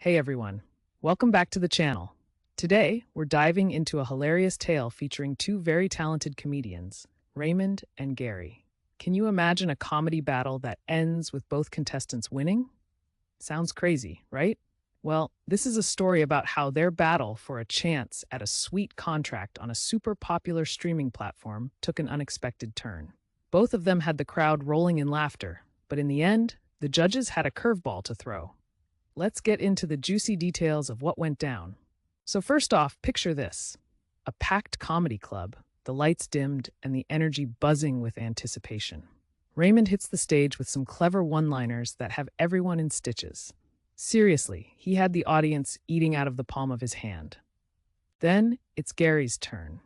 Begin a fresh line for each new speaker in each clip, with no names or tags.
Hey everyone, welcome back to the channel. Today, we're diving into a hilarious tale featuring two very talented comedians, Raymond and Gary. Can you imagine a comedy battle that ends with both contestants winning? Sounds crazy, right? Well, this is a story about how their battle for a chance at a sweet contract on a super popular streaming platform took an unexpected turn. Both of them had the crowd rolling in laughter, but in the end, the judges had a curveball to throw. Let's get into the juicy details of what went down. So first off, picture this. A packed comedy club, the lights dimmed and the energy buzzing with anticipation. Raymond hits the stage with some clever one-liners that have everyone in stitches. Seriously, he had the audience eating out of the palm of his hand. Then it's Gary's turn.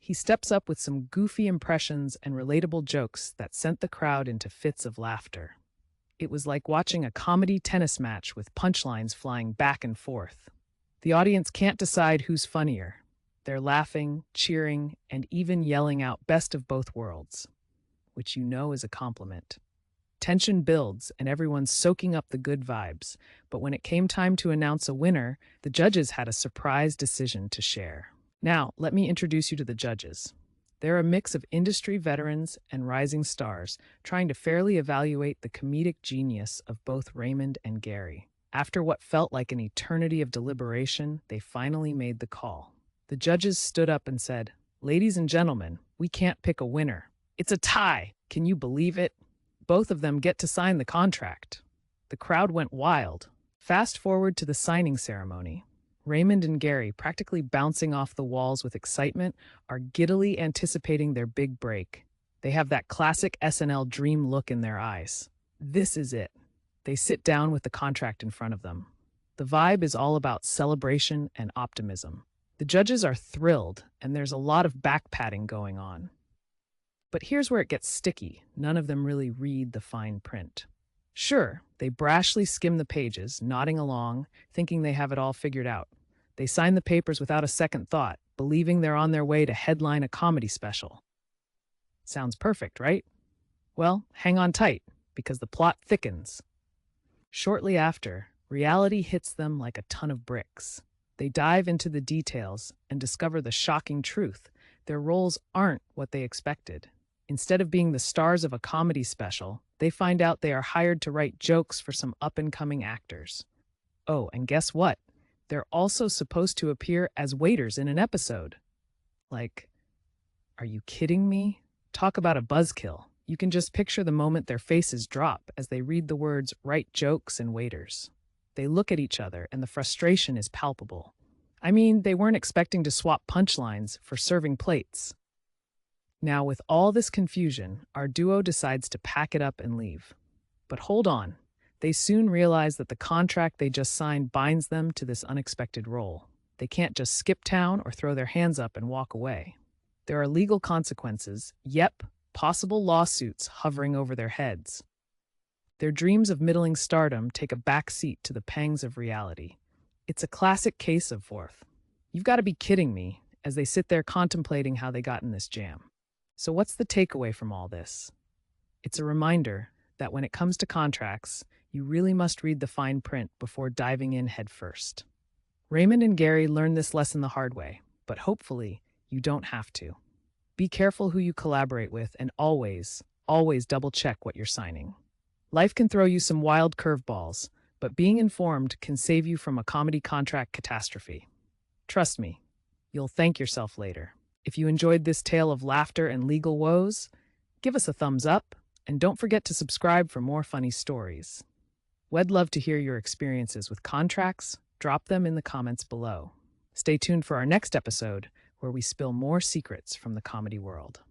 He steps up with some goofy impressions and relatable jokes that sent the crowd into fits of laughter. It was like watching a comedy tennis match with punchlines flying back and forth. The audience can't decide who's funnier. They're laughing, cheering, and even yelling out best of both worlds, which you know is a compliment. Tension builds and everyone's soaking up the good vibes, but when it came time to announce a winner, the judges had a surprise decision to share. Now, let me introduce you to the judges. They're a mix of industry veterans and rising stars, trying to fairly evaluate the comedic genius of both Raymond and Gary. After what felt like an eternity of deliberation, they finally made the call. The judges stood up and said, "Ladies and gentlemen, we can't pick a winner. It's a tie. Can you believe it? Both of them get to sign the contract." The crowd went wild. Fast forward to the signing ceremony. Raymond and Gary, practically bouncing off the walls with excitement, are giddily anticipating their big break. They have that classic SNL dream look in their eyes. This is it. They sit down with the contract in front of them. The vibe is all about celebration and optimism. The judges are thrilled, and there's a lot of back-patting going on. But here's where it gets sticky. None of them really read the fine print. Sure, they brashly skim the pages, nodding along, thinking they have it all figured out. They sign the papers without a second thought, believing they're on their way to headline a comedy special. Sounds perfect, right? Well, hang on tight, because the plot thickens. Shortly after, reality hits them like a ton of bricks. They dive into the details and discover the shocking truth. Their roles aren't what they expected. Instead of being the stars of a comedy special, they find out they are hired to write jokes for some up-and-coming actors. Oh, and guess what? They're also supposed to appear as waiters in an episode. Like, are you kidding me? Talk about a buzzkill. You can just picture the moment their faces drop as they read the words "write jokes" and "waiters." They look at each other and the frustration is palpable. I mean, they weren't expecting to swap punchlines for serving plates. Now, with all this confusion, our duo decides to pack it up and leave. But hold on. They soon realize that the contract they just signed binds them to this unexpected role. They can't just skip town or throw their hands up and walk away. There are legal consequences, possible lawsuits hovering over their heads. Their dreams of middling stardom take a back seat to the pangs of reality. It's a classic case of fourth. You've got to be kidding me, as they sit there contemplating how they got in this jam. So what's the takeaway from all this? It's a reminder that when it comes to contracts, you really must read the fine print before diving in headfirst. Raymond and Gary learned this lesson the hard way, but hopefully you don't have to. Be careful who you collaborate with and always double-check what you're signing. Life can throw you some wild curveballs, but being informed can save you from a comedy contract catastrophe. Trust me, you'll thank yourself later. If you enjoyed this tale of laughter and legal woes, give us a thumbs up, and don't forget to subscribe for more funny stories. We'd love to hear your experiences with contracts. Drop them in the comments below. Stay tuned for our next episode, where we spill more secrets from the comedy world.